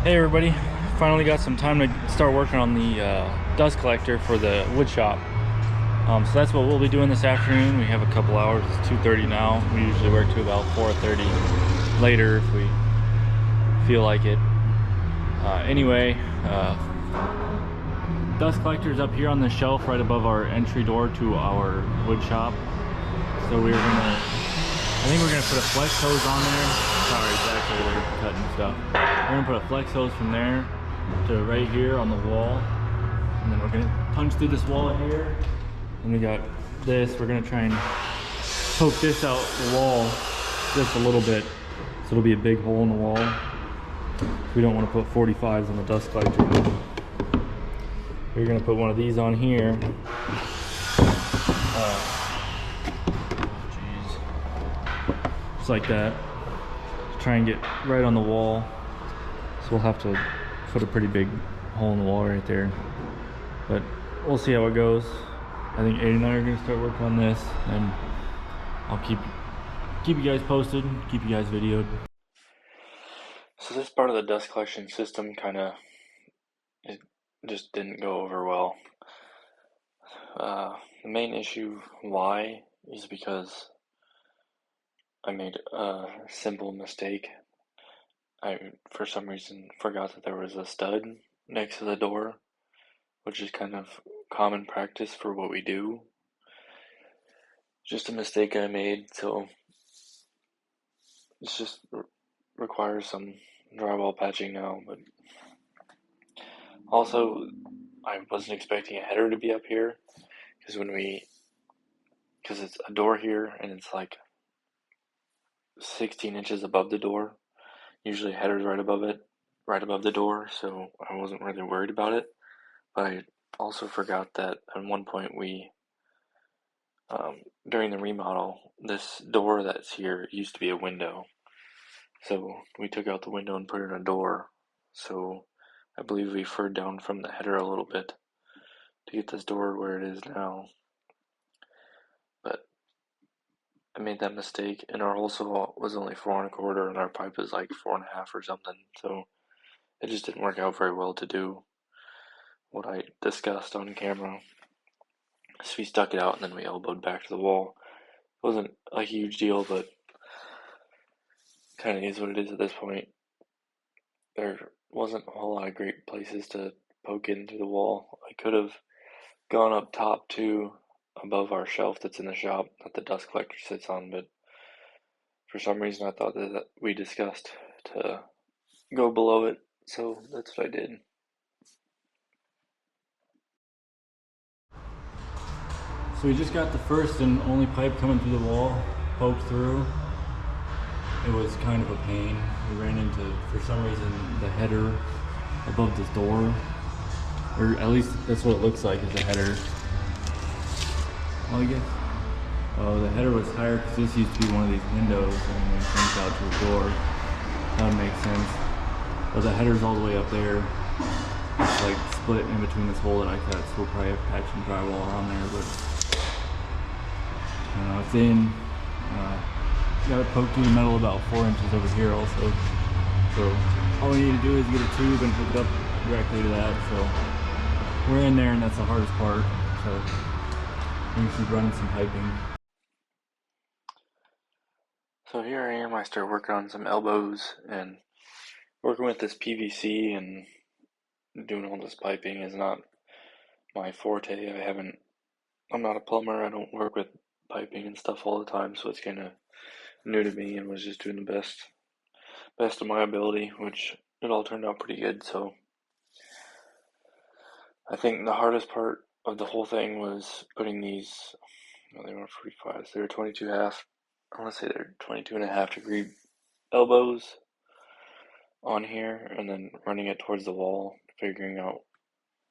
Hey everybody, finally got some time to start working on the dust collector for the wood shop. So that's what we'll be doing this afternoon. We have a couple hours, it's 2:30 now. We usually work to about 4:30 later if we feel like it. Anyway, dust collector's up here on the shelf right above our entry door to our wood shop. So I think we're gonna put a flex hose on there. Sorry, Zach's over there cutting stuff. We're gonna put a flex hose from there to right here on the wall. And then we're gonna punch through this wall here. And we got this, we're gonna try and poke this out the wall just a little bit. So it'll be a big hole in the wall. We don't wanna put 45s on the dust collector. We're gonna put one of these on here. Like that, to try and get right on the wall. So we'll have to put a pretty big hole in the wall right there, but we'll see how it goes. I think Aiden and I are going to start working on this, and I'll keep you guys posted, keep you guys videoed. So this part of the dust collection system it just didn't go over well. The main issue why is because I made a simple mistake. I, for some reason, forgot that there was a stud next to the door, which is kind of common practice for what we do. Just a mistake I made, so it just requires some drywall patching now. But also, I wasn't expecting a header to be up here, because it's a door here and it's like 16 inches above the door. Usually header's right above the door, so I wasn't really worried about it. But I also forgot that at one point during the remodel, this door that's here used to be a window. So we took out the window and put in a door. So I believe we furred down from the header a little bit to get this door where it is now. But I made that mistake, and our hole saw was only 4 1/4, and our pipe is like 4 1/2 or something. So it just didn't work out very well to do what I discussed on camera. So we stuck it out and then we elbowed back to the wall. It wasn't a huge deal, but kind of is what it is at this point. There wasn't a whole lot of great places to poke into the wall. I could have gone up top to above our shelf that's in the shop that the dust collector sits on, but for some reason I thought that we discussed to go below it, so that's what I did. So we just got the first and only pipe coming through the wall, poked through. It was kind of a pain. We ran into, for some reason, the header above this door. Or at least that's what it looks like, is a header. Well, I guess. Oh, the header was higher because this used to be one of these windows and then it comes out to a door. That would make sense. But the header's all the way up there. It's like split in between this hole that I cut, so we'll probably have to patch some drywall on there, but it's in. Got it poked through the metal about 4 inches over here also. So all we need to do is get a tube and hook it up directly to that. So we're in there, and that's the hardest part. So we keep running some piping. So here I am. I started working on some elbows and working with this PVC, and doing all this piping is not my forte. I'm not a plumber. I don't work with piping and stuff all the time, so it's kind of new to me, and was just doing the best of my ability, which it all turned out pretty good. So I think the hardest part of the whole thing was putting these, they weren't 45s, they were 22.5, I want to say they're 22.5 degree elbows on here, and then running it towards the wall, figuring out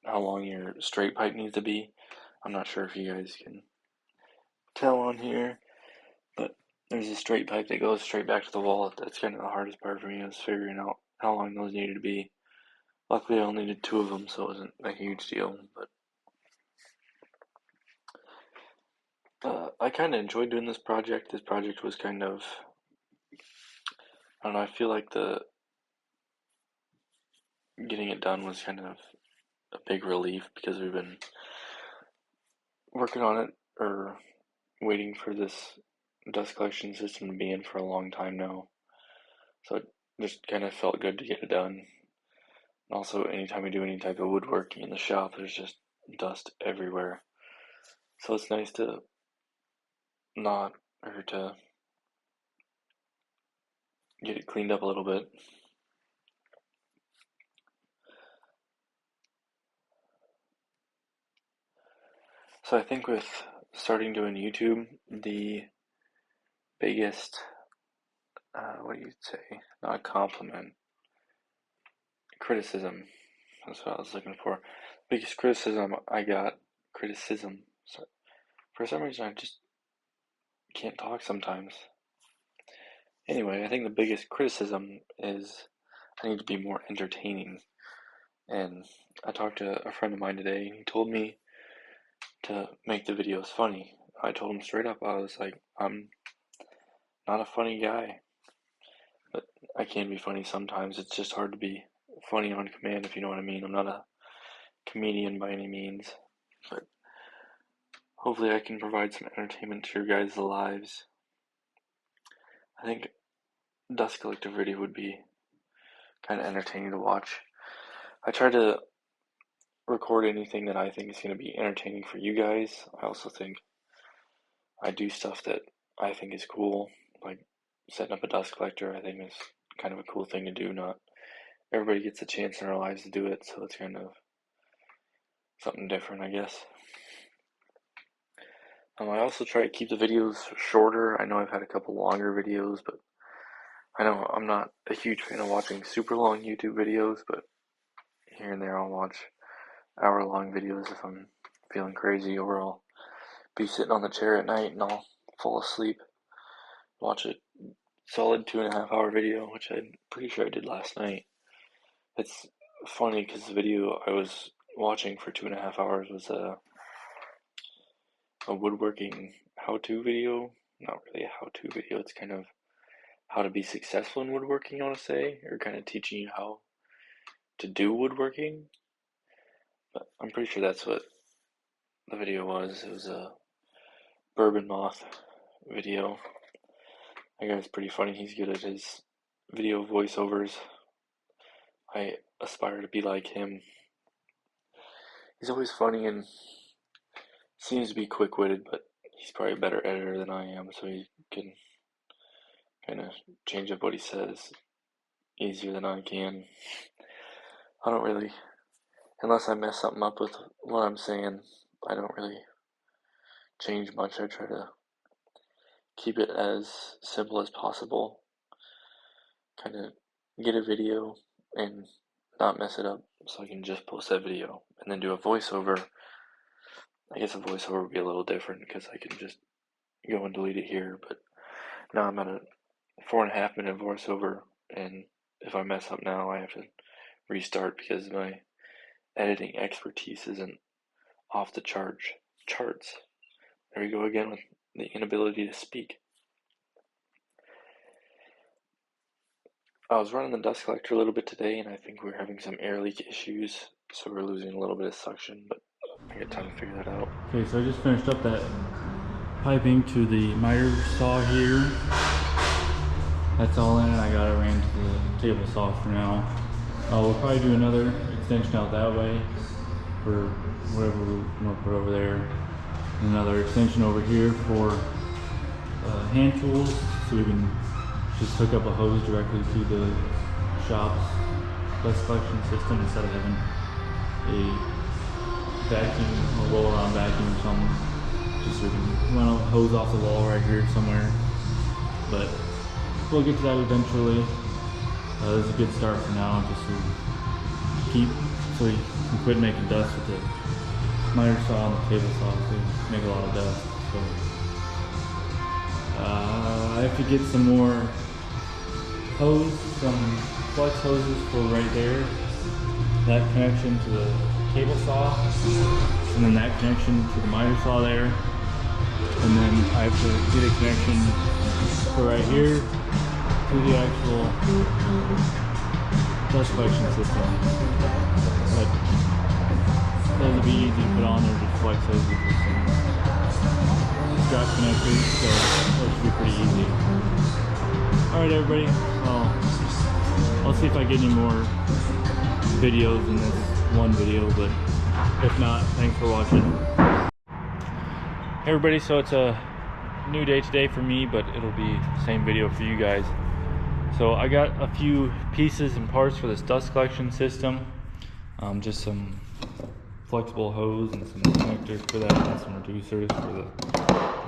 how long your straight pipe needs to be. I'm not sure if you guys can tell on here, but there's a straight pipe that goes straight back to the wall. That's kind of the hardest part for me, is figuring out how long those needed to be. Luckily I only needed 2 of them, so it wasn't a huge deal, but I kind of enjoyed doing this project. This project was kind of, I don't know, I feel like the getting it done was kind of a big relief because we've been working on it or waiting for this dust collection system to be in for a long time now. So it just kind of felt good to get it done. And also, anytime we do any type of woodworking in the shop, there's just dust everywhere. So it's nice to to get it cleaned up a little bit. So I think with starting doing YouTube, the biggest, what do you say, not a compliment, criticism, that's what I was looking for. Biggest criticism I got, so for some reason I just can't talk sometimes. Anyway, I think the biggest criticism is I need to be more entertaining. And I talked to a friend of mine today, and he told me to make the videos funny. I told him straight up, I was like, I'm not a funny guy, but I can be funny sometimes. It's just hard to be funny on command, if you know what I mean. I'm not a comedian by any means, but hopefully I can provide some entertainment to your guys' lives. I think dust collector video would be kind of entertaining to watch. I try to record anything that I think is going to be entertaining for you guys. I also think I do stuff that I think is cool, like setting up a dust collector. I think is kind of a cool thing to do. Not everybody gets a chance in their lives to do it, so it's kind of something different, I guess. I also try to keep the videos shorter. I know I've had a couple longer videos, but I know I'm not a huge fan of watching super long YouTube videos, but here and there I'll watch hour-long videos if I'm feeling crazy, or I'll be sitting on the chair at night and I'll fall asleep, watch a solid 2.5-hour video, which I'm pretty sure I did last night. It's funny because the video I was watching for 2.5 hours was a woodworking how-to video. Not really a how-to video, it's kind of how to be successful in woodworking, I want to say, or kind of teaching you how to do woodworking. But I'm pretty sure that's what the video was. It was a bourbon moth video. That guy's pretty funny. He's good at his video voiceovers. I aspire to be like him. He's always funny and seems to be quick-witted, but he's probably a better editor than I am, so he can kind of change up what he says easier than I can. I don't really, unless I mess something up with what I'm saying, I don't really change much. I try to keep it as simple as possible. Kind of get a video and not mess it up so I can just post that video and then do a voiceover. I guess a voiceover would be a little different because I can just go and delete it here, but now I'm at a 4.5 minute voiceover, and if I mess up now I have to restart because my editing expertise isn't off the charts. There we go again with the inability to speak. I was running the dust collector a little bit today, and I think we're having some air leak issues, so we're losing a little bit of suction, but I got time to figure that out. Okay, so I just finished up that piping to the miter saw here. That's all in. I got it ran to the table saw for now. We'll probably do another extension out that way for whatever we want to put over there. Another extension over here for hand tools, so we can just hook up a hose directly to the shop's dust collection system instead of having a vacuum or roll-around vacuum or something. Just so we can run a hose off the wall right here somewhere. But we'll get to that eventually. This is a good start for now, just so we can quit making dust with the miter saw and the table saw, so we make a lot of dust. So I have to get some more hose, some flex hoses for right there. That connection to the table saw, and then that connection to the miter saw there. And then I have to get a connection for right here to the actual dust collection system. But those would be easy to put on there, just flex those with some strap connectors, so that should be pretty easy. Alright everybody, well, I'll see if I get any more videos in this one video, but if not, thanks for watching. Hey everybody, so it's a new day today for me, but it'll be the same video for you guys. So I got a few pieces and parts for this dust collection system. Just some flexible hose and some connectors for that, and some reducers for the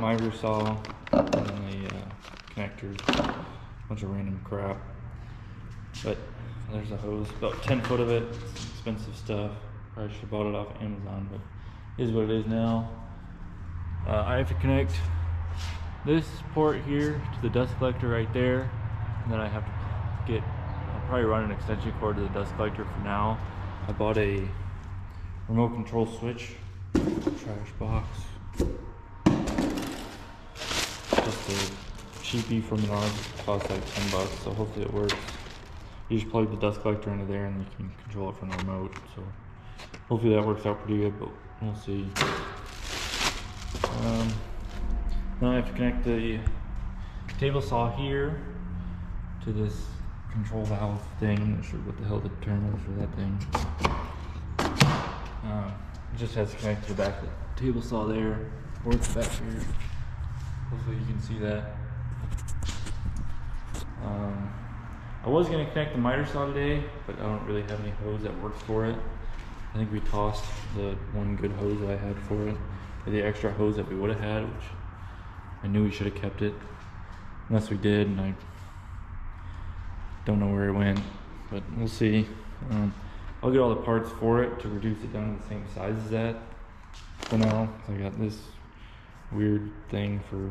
miter saw, and then the connectors, a bunch of random crap. But there's a hose, about 10 foot of it. It's expensive stuff. Probably should have bought it off Amazon, but it is what it is now. I have to connect this port here to the dust collector right there, and then I have to I'll probably run an extension cord to the dust collector for now. I bought a remote control switch, trash box, just a cheapie from Menards, cost like 10 bucks, so hopefully it works. You just plug the dust collector into there and you can control it from the remote, so hopefully that works out pretty good, but we'll see. Now I have to connect the table saw here to this control valve thing. I'm not sure what the hell the term is for that thing. It just has to connect to the back of the table saw there, or it's back here. Hopefully you can see that. I was going to connect the miter saw today, but I don't really have any hose that works for it. I think we tossed the one good hose that I had for it, or the extra hose that we would have had, which I knew we should have kept it. Unless we did, and I don't know where it went, but we'll see. I'll get all the parts for it to reduce it down to the same size as that for now. So I got this weird thing for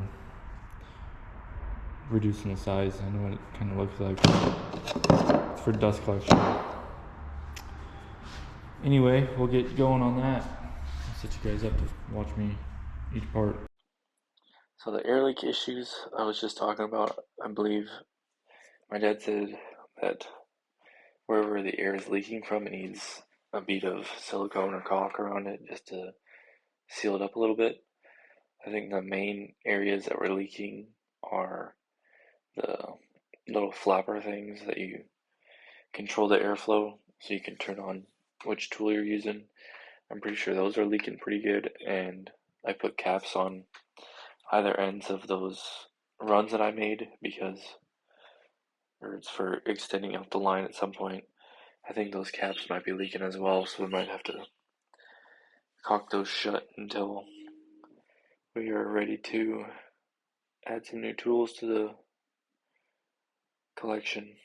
reducing the size. I know what it kind of looks like. It's for dust collection. Anyway, we'll get going on that. I'll set you guys up to watch me each part. So the air leak issues I was just talking about, I believe my dad said that wherever the air is leaking from, it needs a bead of silicone or caulk around it just to seal it up a little bit. I think the main areas that were leaking are the little flapper things that you control the airflow, so you can turn on which tool you're using. I'm pretty sure those are leaking pretty good, and I put caps on either ends of those runs that I made because it's for extending out the line at some point. I think those caps might be leaking as well, so we might have to caulk those shut until we are ready to add some new tools to the collection.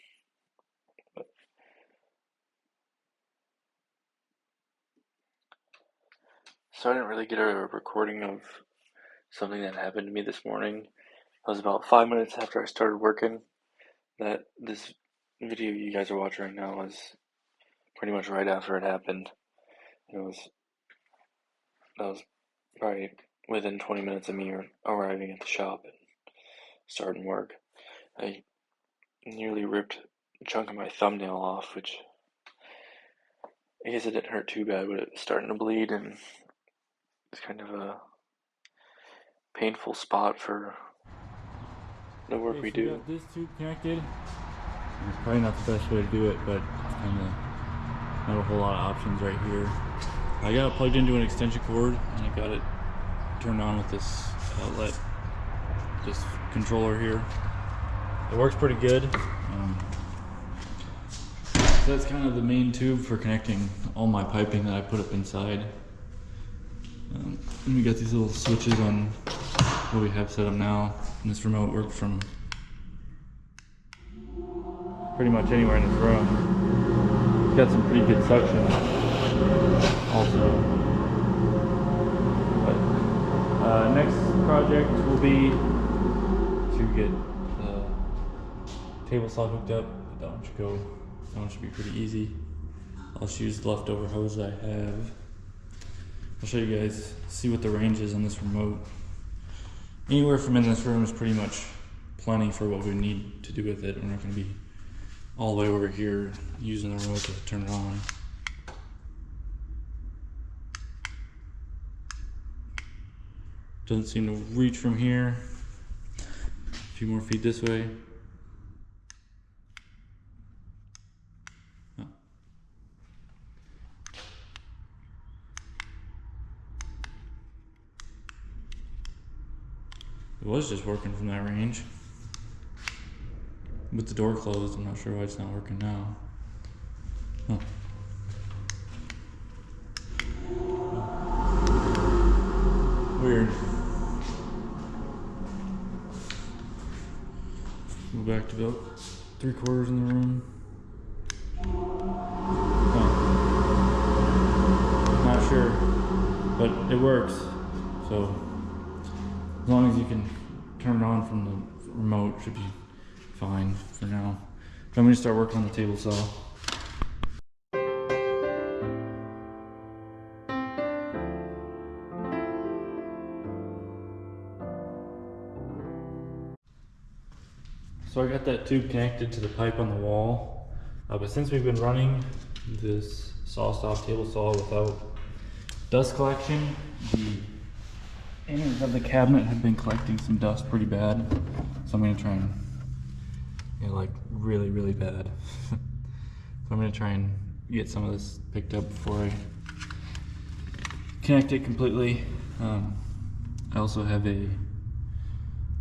So I didn't really get a recording of something that happened to me this morning. It was about 5 minutes after I started working. That this video you guys are watching right now is pretty much right after it happened. That was probably within 20 minutes of me arriving at the shop and starting work. I nearly ripped a chunk of my thumbnail off, which I guess it didn't hurt too bad, but it was starting to bleed, and it's kind of a painful spot for the work we do. Got this tube connected. It's probably not the best way to do it, but it's kind of not a whole lot of options right here. I got it plugged into an extension cord, and I got it turned on with this outlet, this controller here. It works pretty good. So that's kind of the main tube for connecting all my piping that I put up inside. And we got these little switches on what we have set up now, and this remote works from pretty much anywhere in this room. It's got some pretty good suction also. But next project will be to get the table saw hooked up. That one should be pretty easy. I'll just use the leftover hose I have. I'll show you guys, see what the range is on this remote. Anywhere from in this room is pretty much plenty for what we need to do with it. We're not going to be all the way over here using the remote to turn it on. Doesn't seem to reach from here. A few more feet this way. Oh. It was just working from that range. With the door closed, I'm not sure why it's not working now. Huh. Weird. Go back to about 3/4 in the room. Huh. Not sure, but it works. So as long as you can turn it on from the remote, should be fine for now. I'm going to start working on the table saw. So I got that tube connected to the pipe on the wall, but since we've been running this saw-stop table saw without dust collection, the innards of the cabinet had been collecting some dust pretty bad. So I'm going to try and, like really, really bad. So I'm going to try and get some of this picked up before I connect it completely. I also have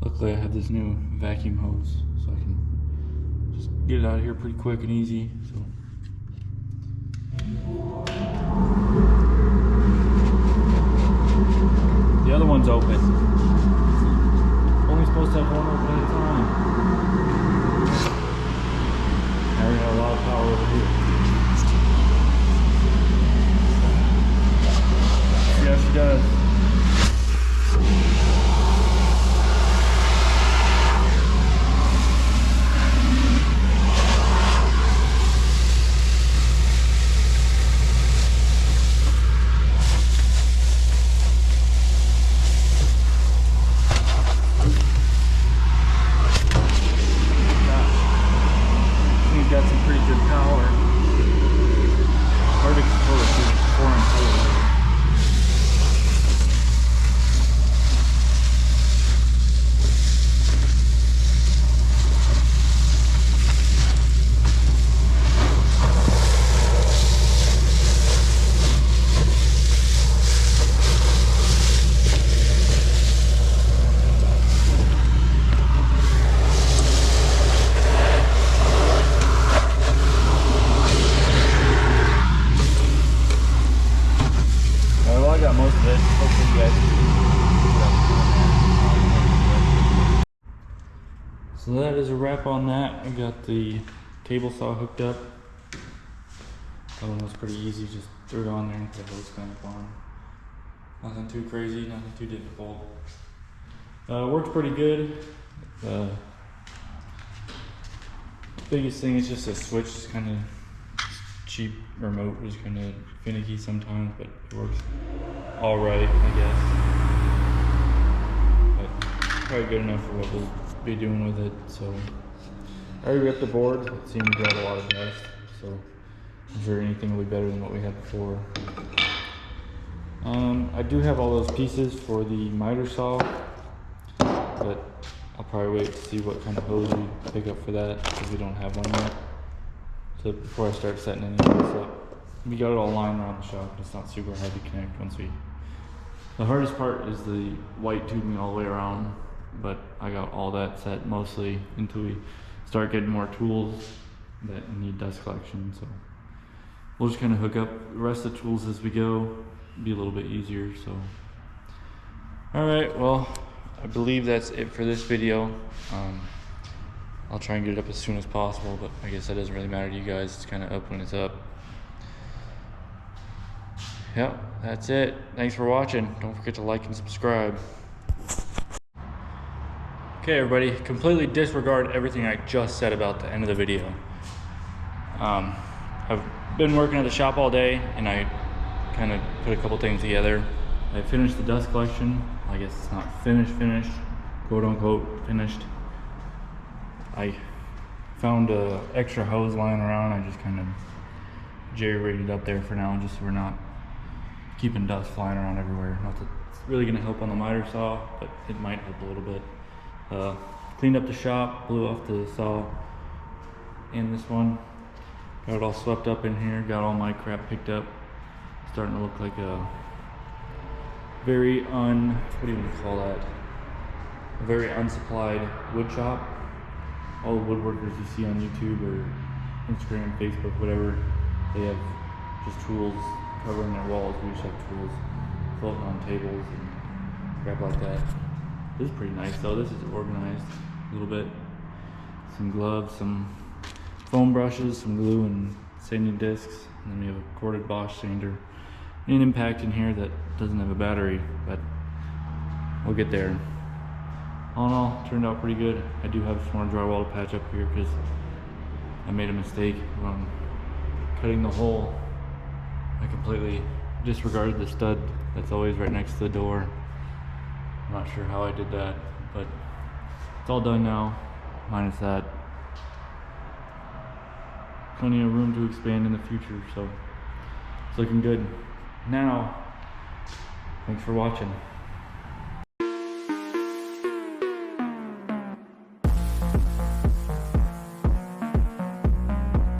luckily I have this new vacuum hose, so I can just get it out of here pretty quick and easy. So the other one's open. Only supposed to have one open at a time. I already have a lot of power over here. See how she does. Got some pretty good power. Hard to control it through 4-inch cable. I got most of it. Hopefully you guys. So that is a wrap on that. I got the table saw hooked up. That one was pretty easy. Just threw it on there and put the hose clamp on. Nothing too crazy, nothing too difficult. Works pretty good. Biggest thing is just a switch. It's kind of cheap remote, is kind of finicky sometimes, but it works all right, I guess. But probably good enough for what we'll be doing with it. So I already ripped the board. It seemed to grab a lot of dust, so I'm sure anything will be better than what we had before. I do have all those pieces for the miter saw, but I'll probably wait to see what kind of hose we pick up for that, because we don't have one yet. So before I start setting any of this up, we got it all lined around the shop. It's not super hard to connect once we. The hardest part is the white tubing all the way around, but I got all that set mostly until we start getting more tools that need dust collection. So we'll just kind of hook up the rest of the tools as we go. Be a little bit easier. So all right, well, I believe that's it for this video. I'll try and get it up as soon as possible, but I guess that doesn't really matter to you guys. It's kind of up when it's up. Yep, that's it. Thanks for watching. Don't forget to like and subscribe. Okay, everybody, completely disregard everything I just said about the end of the video. I've been working at the shop all day, and I kind of put a couple things together. I finished the dust collection. I guess it's not finished, quote unquote finished. I found a extra hose lying around. I just kind of jerry-rigged it up there for now, just so we're not keeping dust flying around everywhere. Not that it's really gonna help on the miter saw, but it might help a little bit. Cleaned up the shop, blew off the saw and this one. Got it all swept up in here, got all my crap picked up. Starting to look like a very what do you want to call that? A very unsupplied wood shop. All the woodworkers you see on YouTube or Instagram, Facebook, whatever, they have just tools covering their walls. We just have tools floating on tables and crap like that. This is pretty nice though. This is organized a little bit. Some gloves, some foam brushes, some glue and sanding discs, and then we have a corded Bosch sander. An impact in here that doesn't have a battery, but we'll get there. All in all, turned out pretty good. I do have some more drywall to patch up here because I made a mistake when cutting the hole. I completely disregarded the stud that's always right next to the door. I'm not sure how I did that, but it's all done now, minus that. Plenty of room to expand in the future, so it's looking good. Now, thanks for watching.